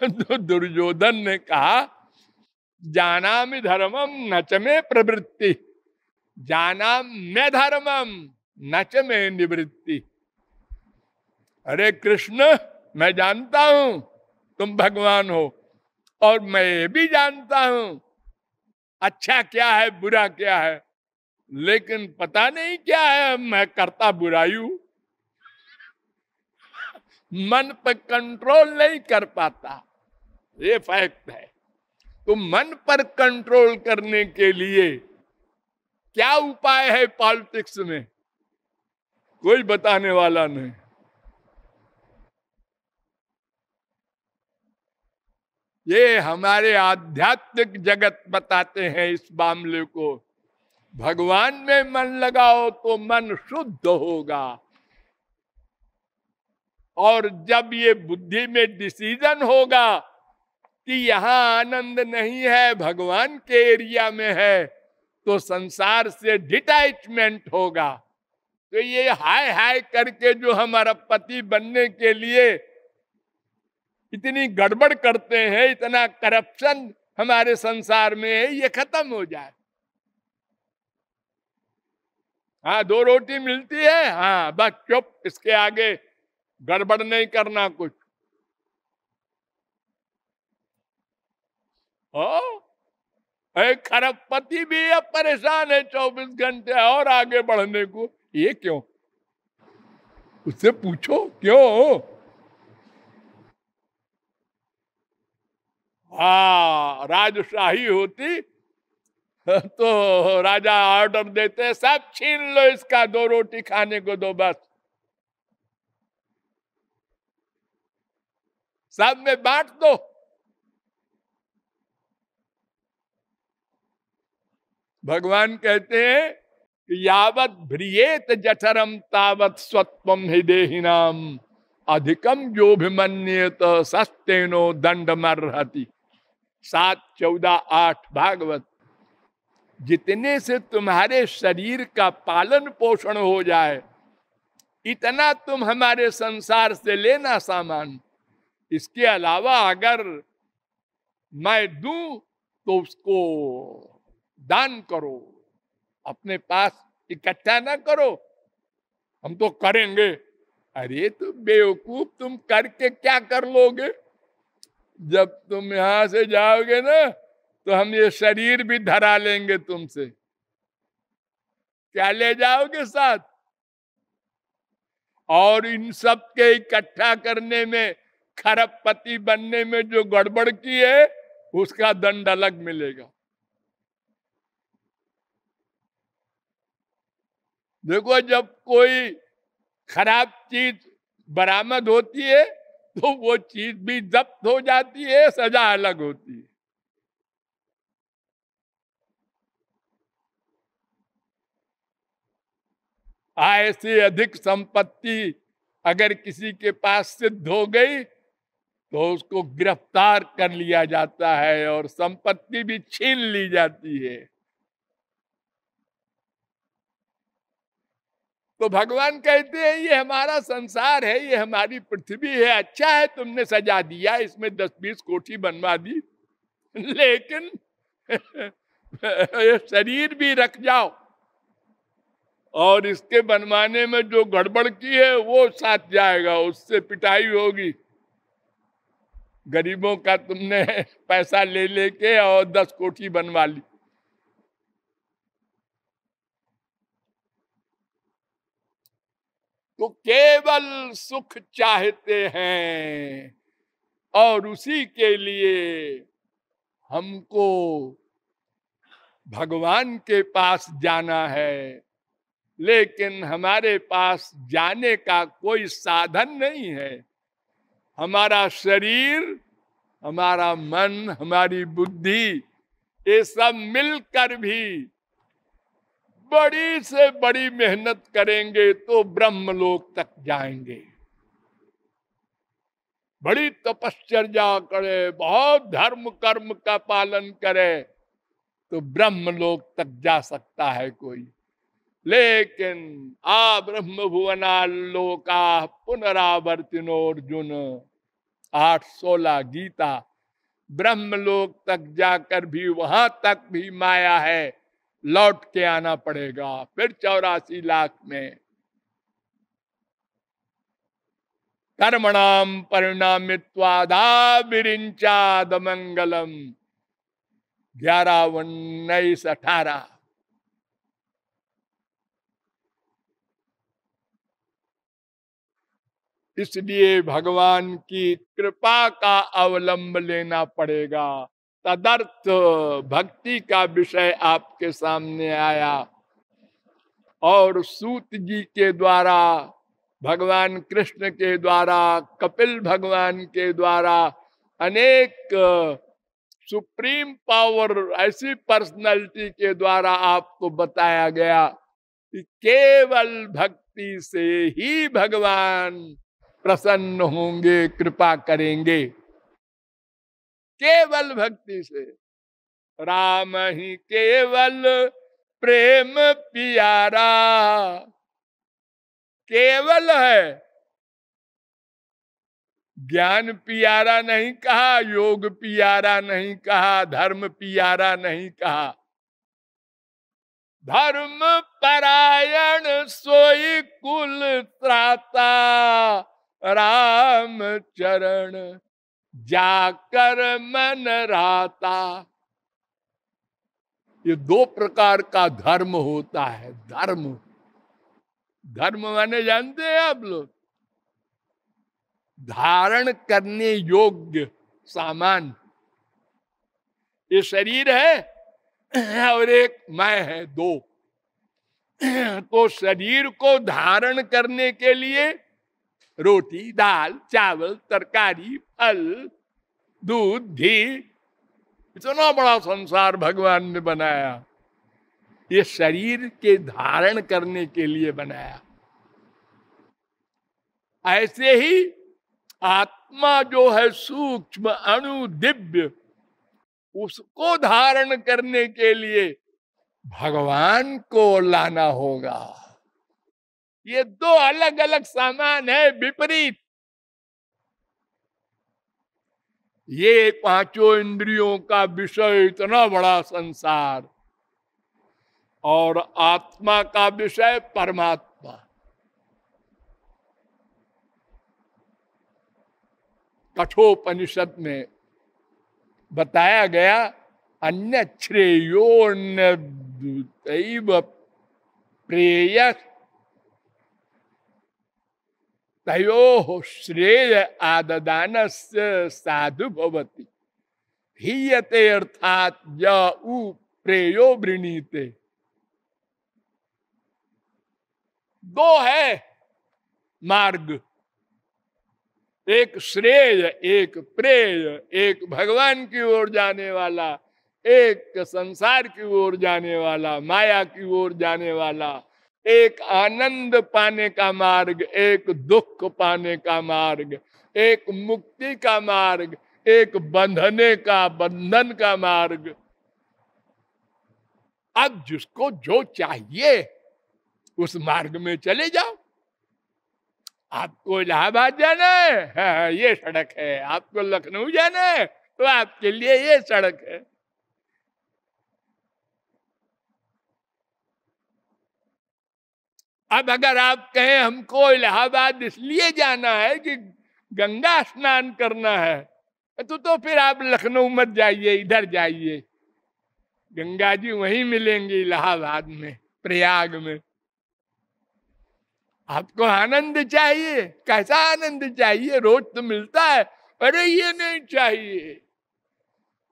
तो दुर्योधन ने कहा, जानामि धर्मम न च मे प्रवृत्ति, जानाम्य धर्मम न च मे निवृत्ति। अरे कृष्ण, मैं जानता हूं तुम भगवान हो, और मैं ये भी जानता हूं अच्छा क्या है बुरा क्या है, लेकिन पता नहीं क्या है, मैं करता बुराई हूं। मन पर कंट्रोल नहीं कर पाता, ये फैक्ट है। तो मन पर कंट्रोल करने के लिए क्या उपाय है पॉलिटिक्स में, कोई बताने वाला नहीं। ये हमारे आध्यात्मिक जगत बताते हैं इस मामले को। भगवान में मन लगाओ तो मन शुद्ध होगा, और जब ये बुद्धि में डिसीजन होगा कि यहाँ आनंद नहीं है, भगवान के एरिया में है, तो संसार से डिटैचमेंट होगा। तो ये हाय हाय करके जो हमारा पति बनने के लिए इतनी गड़बड़ करते हैं, इतना करप्शन हमारे संसार में है, ये खत्म हो जाए। हाँ, 2 रोटी मिलती है, हाँ बस चुप, इसके आगे गड़बड़ नहीं करना कुछ। एक खरबपति भी अब परेशान है 24 घंटे और आगे बढ़ने को। ये क्यों? उससे पूछो क्यों। हाँ, राजशाही होती तो राजा ऑर्डर देते, सब छीन लो इसका, 2 रोटी खाने को दो बस, सब में बांट दो। भगवान कहते हैं कि यावत भ्रियेत जठरम तावत स्वत्वम हि देहिनाम, अधिकम जो भिमन्येत सस्तेनो दंडमर्हति। 7:14-8 भागवत। जितने से तुम्हारे शरीर का पालन पोषण हो जाए, इतना तुम हमारे संसार से लेना सामान। इसके अलावा अगर मैं दूं तो उसको दान करो, अपने पास इकट्ठा ना करो। हम तो करेंगे। अरे तुम बेवकूफ, तुम करके क्या कर लोगे? जब तुम यहां से जाओगे ना, तो हम ये शरीर भी धरा लेंगे तुमसे। क्या ले जाओगे साथ? और इन सब के इकट्ठा करने में, खरबपति बनने में जो गड़बड़ की है, उसका दंड अलग मिलेगा। देखो, जब कोई खराब चीज बरामद होती है तो वो चीज भी जब्त हो जाती है, सजा अलग होती है। आय से अधिक संपत्ति अगर किसी के पास सिद्ध हो गई तो उसको गिरफ्तार कर लिया जाता है और संपत्ति भी छीन ली जाती है। तो भगवान कहते हैं ये हमारा संसार है, ये हमारी पृथ्वी है। अच्छा है तुमने सजा दिया, इसमें 10-20 कोठी बनवा दी, लेकिन ये शरीर भी रख जाओ, और इसके बनवाने में जो गड़बड़ की है वो साथ जाएगा, उससे पिटाई होगी। गरीबों का तुमने पैसा ले लेके और 10 कोठी बनवा ली। तो केवल सुख चाहते हैं, और उसी के लिए हमको भगवान के पास जाना है, लेकिन हमारे पास जाने का कोई साधन नहीं है। हमारा शरीर, हमारा मन, हमारी बुद्धि, ये सब मिलकर भी बड़ी से बड़ी मेहनत करेंगे तो ब्रह्मलोक तक जाएंगे। बड़ी तपश्चर्या करे, बहुत धर्म कर्म का पालन करे, तो ब्रह्मलोक तक जा सकता है कोई। लेकिन आ ब्रह्म भुवना लोका पुनरावर्तिनो अर्जुन, 8:16 गीता। ब्रह्मलोक तक जाकर भी वहां तक भी माया है, लौट के आना पड़ेगा फिर 84 लाख में। कर्मणाम परिणामित्वादा विरिंचाद मंगलम। 11, 19, 18। इसलिए भगवान की कृपा का अवलंब लेना पड़ेगा। तदर्थ भक्ति का विषय आपके सामने आया और सूत जी के द्वारा, भगवान कृष्ण के द्वारा, कपिल भगवान के द्वारा, अनेक सुप्रीम पावर ऐसी पर्सनालिटी के द्वारा आपको बताया गया कि केवल भक्ति से ही भगवान प्रसन्न होंगे, कृपा करेंगे। केवल भक्ति से। राम ही केवल प्रेम पियारा, केवल है। ज्ञान पियारा नहीं कहा, योग पियारा नहीं कहा, धर्म पियारा नहीं कहा। धर्म परायण सोई कुल त्राता, राम चरण जाकर मन राता। ये 2 प्रकार का धर्म होता है। धर्म, धर्म माने जानते हैं आप लोग? धारण करने योग्य सामान। ये शरीर है और एक मैं है, 2। तो शरीर को धारण करने के लिए रोटी, दाल, चावल, तरकारी, फल, दूध, घी, इतना बड़ा संसार भगवान ने बनाया। ये शरीर के धारण करने के लिए बनाया। ऐसे ही आत्मा जो है सूक्ष्म अणु दिव्य, उसको धारण करने के लिए भगवान को लाना होगा। ये 2 अलग अलग सामान है, विपरीत। ये 5 इंद्रियों का विषय इतना बड़ा संसार और आत्मा का विषय परमात्मा। कठोपनिषद में बताया गया, अन्य श्रेयोन्य प्रेय तयो श्रेय आददानस्य साधु भवति हीयते अर्थात य प्रेयो वृणीते। 2 है मार्ग, एक श्रेय, एक प्रेय, एक भगवान की ओर जाने वाला, एक संसार की ओर जाने वाला, माया की ओर जाने वाला। एक आनंद पाने का मार्ग, एक दुख पाने का मार्ग, एक मुक्ति का मार्ग, एक बंधने का, बंधन का मार्ग। अब जिसको जो चाहिए उस मार्ग में चले जाओ। आपको इलाहाबाद जाना है, ये सड़क है। आपको लखनऊ जाना है तो आपके लिए ये सड़क है। अब अगर आप कहें हमको इलाहाबाद इसलिए जाना है कि गंगा स्नान करना है, तो फिर आप लखनऊ मत जाइए, इधर जाइए। गंगा जी वहीं मिलेंगे, इलाहाबाद में, प्रयाग में। आपको आनंद चाहिए, कैसा आनंद चाहिए? रोज तो मिलता है। अरे ये नहीं चाहिए,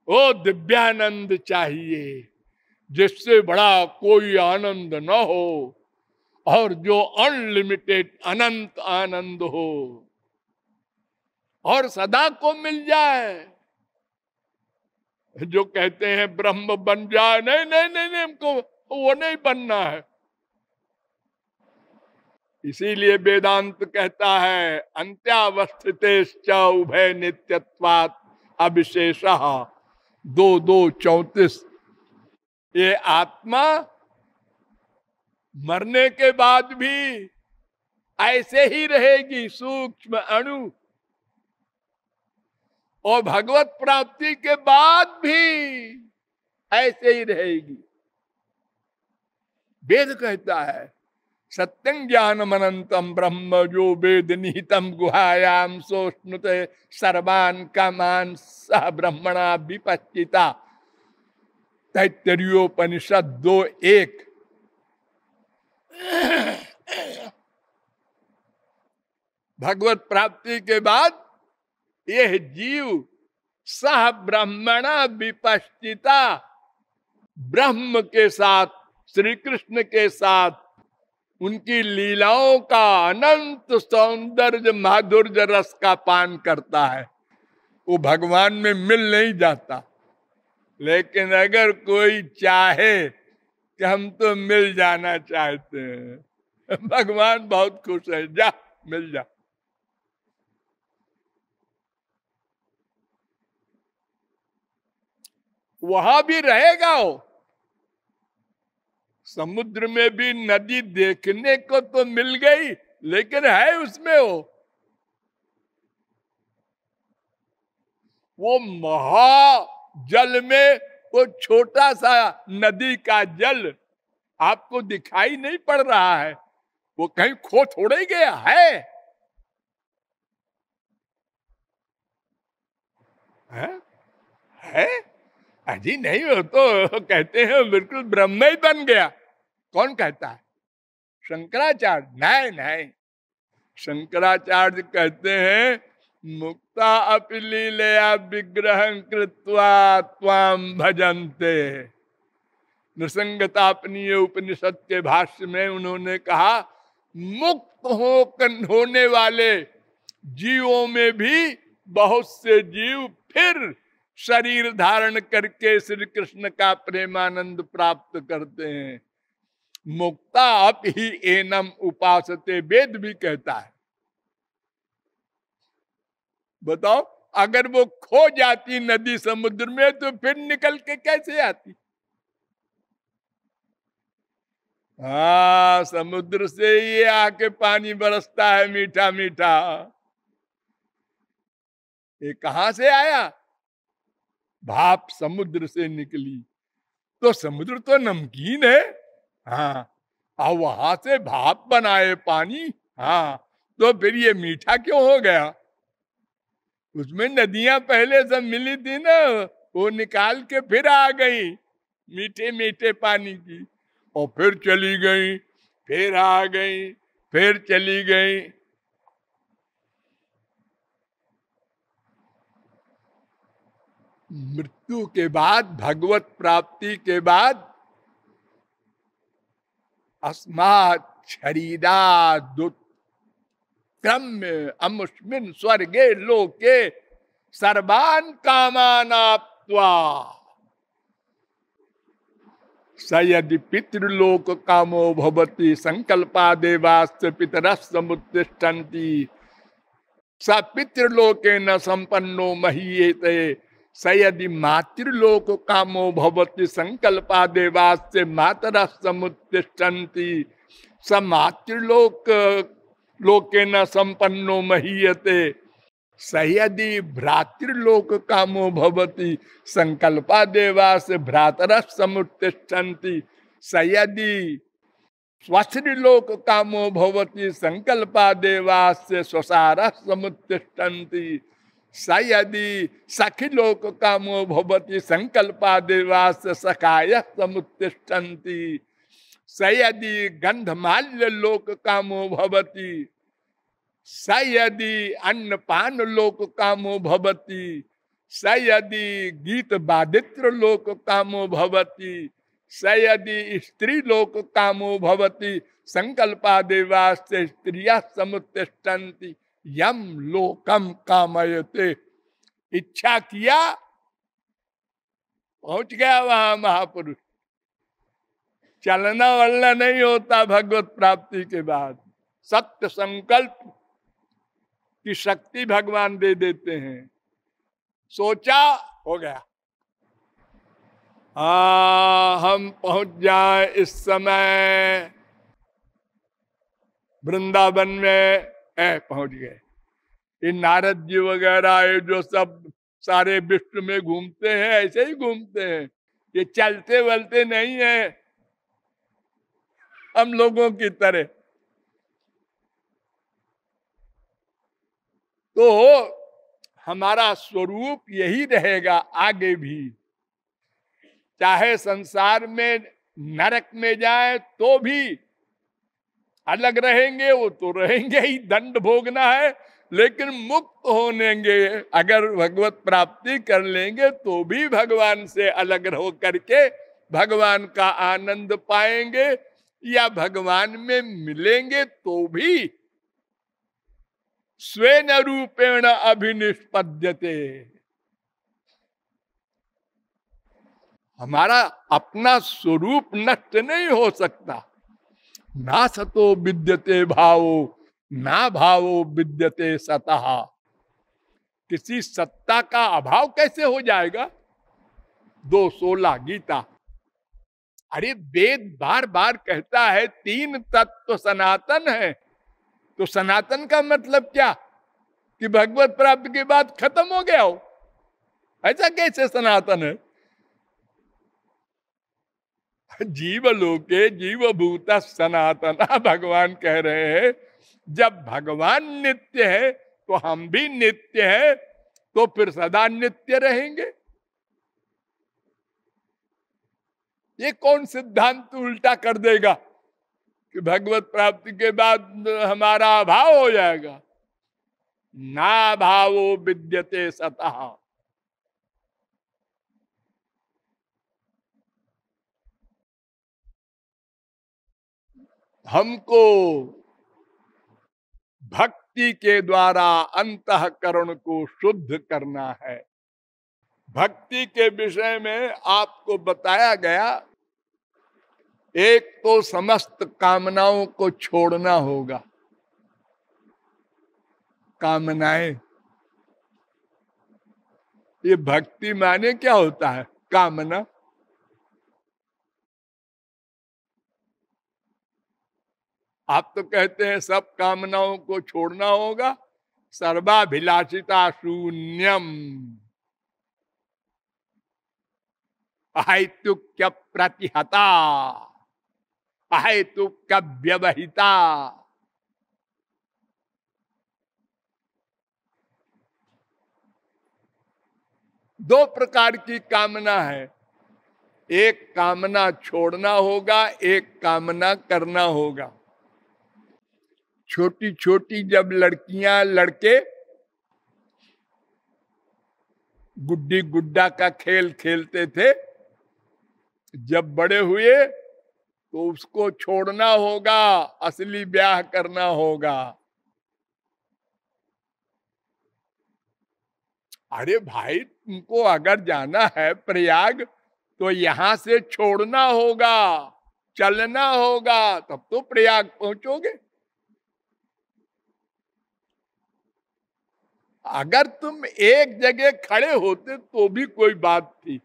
वो दिव्यानंद चाहिए, जिससे बड़ा कोई आनंद न हो और जो अनलिमिटेड अनंत आनंद हो और सदा को मिल जाए। जो कहते हैं ब्रह्म बन जाए, नहीं नहीं नहीं, नहीं हमको वो नहीं बनना है। इसीलिए वेदांत कहता है अंत्यावस्थितेश्च उभय नित्यत्वात् अविशेषः 2:2:34। ये आत्मा मरने के बाद भी ऐसे ही रहेगी, सूक्ष्म अणु। और भगवत प्राप्ति के बाद भी ऐसे ही रहेगी। वेद कहता है सत्यं ज्ञानम अनंतम ब्रह्म जो वेद निहितम गुहायाम सोष्णुते सर्वान कामान सह ब्रह्मणा विपश्चिता। तैत्तरीयोपनिषद 2:1। भगवत प्राप्ति के बाद यह जीव सह ब्रह्मणा विपश्चिता, ब्रह्म के साथ, श्री कृष्ण के साथ उनकी लीलाओं का अनंत सौंदर्य माधुर्य रस का पान करता है। वो भगवान में मिल नहीं जाता, लेकिन अगर कोई चाहे कि हम तो मिल जाना चाहते हैं, भगवान बहुत खुश है, जा मिल जा। वहां भी रहेगा वो। समुद्र में भी नदी देखने को तो मिल गई, लेकिन है उसमें वो महा जल में वो छोटा सा नदी का जल आपको दिखाई नहीं पड़ रहा है, वो कहीं खो थोड़े ही गया है? अजी नहीं, हो तो कहते हैं बिल्कुल ब्रह्म ही बन गया। कौन कहता है? शंकराचार्य। नहीं नहीं, शंकराचार्य कहते हैं मुक्ता अपि लीलया विग्रह कृत्वा त्वाम भजन्ते। नृसंगतापनीय उपनिषद के भाष्य में उन्होंने कहा मुक्त होने वाले जीवों में भी बहुत से जीव फिर शरीर धारण करके श्री कृष्ण का प्रेमानंद प्राप्त करते हैं। मुक्ता अप ही एनम उपासते, वेद भी कहता है। बताओ, अगर वो खो जाती नदी समुद्र में तो फिर निकल के कैसे आती? हाँ, समुद्र से ये आके पानी बरसता है मीठा मीठा। ये कहां से आया? भाप समुद्र से निकली। तो समुद्र तो नमकीन है, हाँ, और वहां से भाप बनाए पानी, हाँ, तो फिर ये मीठा क्यों हो गया? उसमें नदियां पहले सब मिली थी ना, वो निकाल के फिर आ गई मीठे मीठे पानी की, और फिर चली गई, फिर आ गई, फिर चली गई। मृत्यु के बाद, भगवत प्राप्ति के बाद अस्मात् शरीरादुत क्रम्य अमुष्मिन स्वर्गे लोके सर्वान कामान आप्त्वा स यदि पितृलोक कामो भवति संकल्पा देवास्य पितरः समुत्तिष्ठन्ति स पितृलोके न संपन्नो महीयते स यदि मातृलोक कामो भवति संकल्पा देवास्य मातरः समुत्तिष्ठन्ति स मातृलोक लोके न संपन्नो महीयते स यदि भ्रातृलोक कामो भवति संकल्पा देवास भ्रातरः समुत्तिष्ठन्ति स यदि स्वश्रीलोक कामो भवति संकल्पा देवास स्वसारः समुत्तिष्ठन्ति स यदि सखिलोक कामो भवति संकल्पा देवास सखायः समुत्तिष्ठन्ति स यदि गंधमाल्य लोक कामो भवति स यदि अन्नपान लोक कामो भवति स यदि गीत वादित्र लोक कामो भवति स यदि स्त्री लोक कामो भवति संकल्पा देवास्य स्त्रियः समुत्तिष्ठन्ति यम लोकम कामयते। इच्छा किया, पहुंच गया वहां महापुरुष। चलना वलना नहीं होता भगवत प्राप्ति के बाद। सत्य संकल्प की शक्ति भगवान दे देते हैं। सोचा, हो गया। हम पहुंच जाए इस समय वृंदावन में, पहुंच गए। ये नारद जी वगैरह ये जो सब सारे विश्व में घूमते हैं, ऐसे ही घूमते हैं, ये चलते वलते नहीं है हम लोगों की तरह। तो हमारा स्वरूप यही रहेगा आगे भी, चाहे संसार में नरक में जाए तो भी अलग रहेंगे, वो तो रहेंगे ही, दंड भोगना है, लेकिन मुक्त होनेंगे। अगर भगवत प्राप्ति कर लेंगे तो भी भगवान से अलग हो करके भगवान का आनंद पाएंगे, या भगवान में मिलेंगे तो भी स्वेन रूपेण अभिनिष्पद्यते। हमारा अपना स्वरूप नष्ट नहीं हो सकता। ना सतो विद्यते भावो, ना भावो विद्यते सतः। किसी सत्ता का अभाव कैसे हो जाएगा? 2:16 गीता। अरे वेद बार बार कहता है 3 तत्व सनातन है, तो सनातन का मतलब क्या? कि भगवत प्राप्ति के बाद खत्म हो गया हो? ऐसा कैसे सनातन है? जीव लोके जीव भूत सनातना, भगवान कह रहे हैं जब भगवान नित्य है तो हम भी नित्य है, तो फिर सदा नित्य रहेंगे। ये कौन सिद्धांत उल्टा कर देगा कि भगवत प्राप्ति के बाद हमारा अभाव हो जाएगा? ना भावो विद्यते सतः। हमको भक्ति के द्वारा अंतःकरण को शुद्ध करना है। भक्ति के विषय में आपको बताया गया, एक तो समस्त कामनाओं को छोड़ना होगा। कामनाएं, ये भक्ति माने क्या होता है? कामना। आप तो कहते हैं सब कामनाओं को छोड़ना होगा, सर्वाभिलाषिता शून्यम, अहेतुक्य प्रतिहता, अहेतुक्य व्यवहिता। दो प्रकार की कामना है, एक कामना छोड़ना होगा, एक कामना करना होगा। छोटी छोटी जब लड़कियां लड़के गुड्डी गुड्डा का खेल खेलते थे, जब बड़े हुए तो उसको छोड़ना होगा, असली ब्याह करना होगा। अरे भाई, तुमको अगर जाना है प्रयाग तो यहां से छोड़ना होगा, चलना होगा, तब तो प्रयाग पहुंचोगे। अगर तुम एक जगह खड़े होते तो भी कोई बात थी,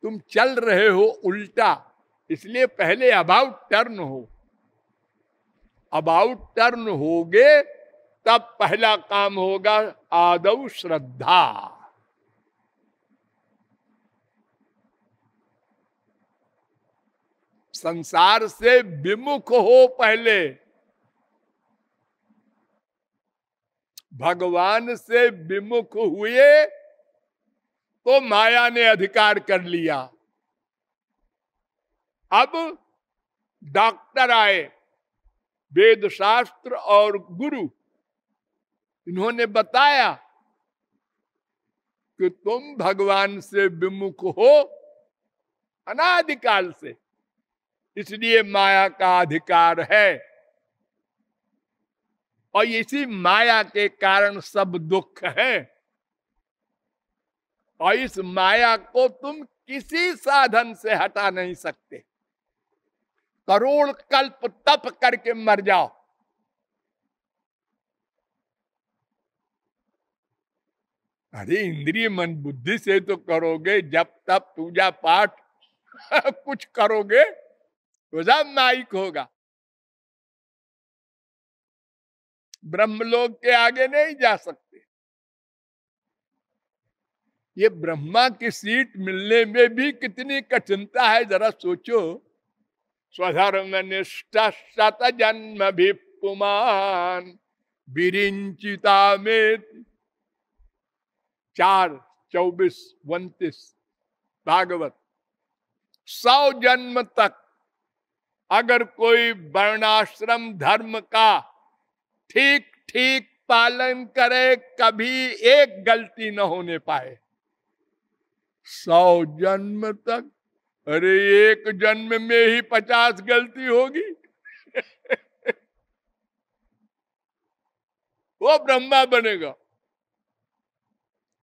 तुम चल रहे हो उल्टा, इसलिए पहले अबाउट टर्न हो। अबाउट टर्न होगे तब पहला काम होगा आदौ श्रद्धा। संसार से विमुख हो पहले, भगवान से विमुख हुए तो माया ने अधिकार कर लिया। अब डॉक्टर आए, वेद शास्त्र और गुरु, इन्होंने बताया कि तुम भगवान से विमुख हो अनादिकाल से, इसलिए माया का अधिकार है, और इसी माया के कारण सब दुख है। और इस माया को तुम किसी साधन से हटा नहीं सकते। करोड़ कल्प तप करके मर जाओ, अरे इंद्रिय मन बुद्धि से तो करोगे, जब तब पूजा पाठ कुछ करोगे तो सब माइक होगा। ब्रह्मलोक के आगे नहीं जा सकते। ये ब्रह्मा की सीट मिलने में भी कितनी कठिनता है, जरा सोचो। स्वधर्म निष्ठ शत जन्म भी पुमान विरिंचिता में 4:24-29 भागवत। 100 जन्म तक अगर कोई वर्णाश्रम धर्म का ठीक ठीक पालन करे, कभी एक गलती न होने पाए। 100 जन्म तक, अरे एक जन्म में ही 50 गलती होगी। वो ब्रह्मा बनेगा,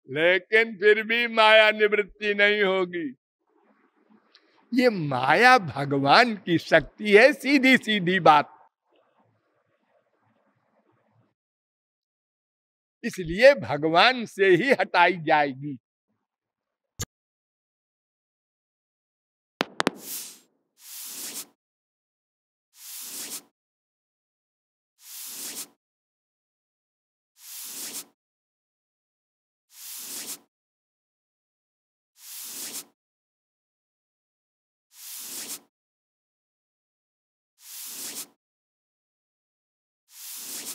लेकिन फिर भी माया निवृत्ति नहीं होगी। ये माया भगवान की शक्ति है, सीधी सीधी बात। इसलिए भगवान से ही हटाई जाएगी।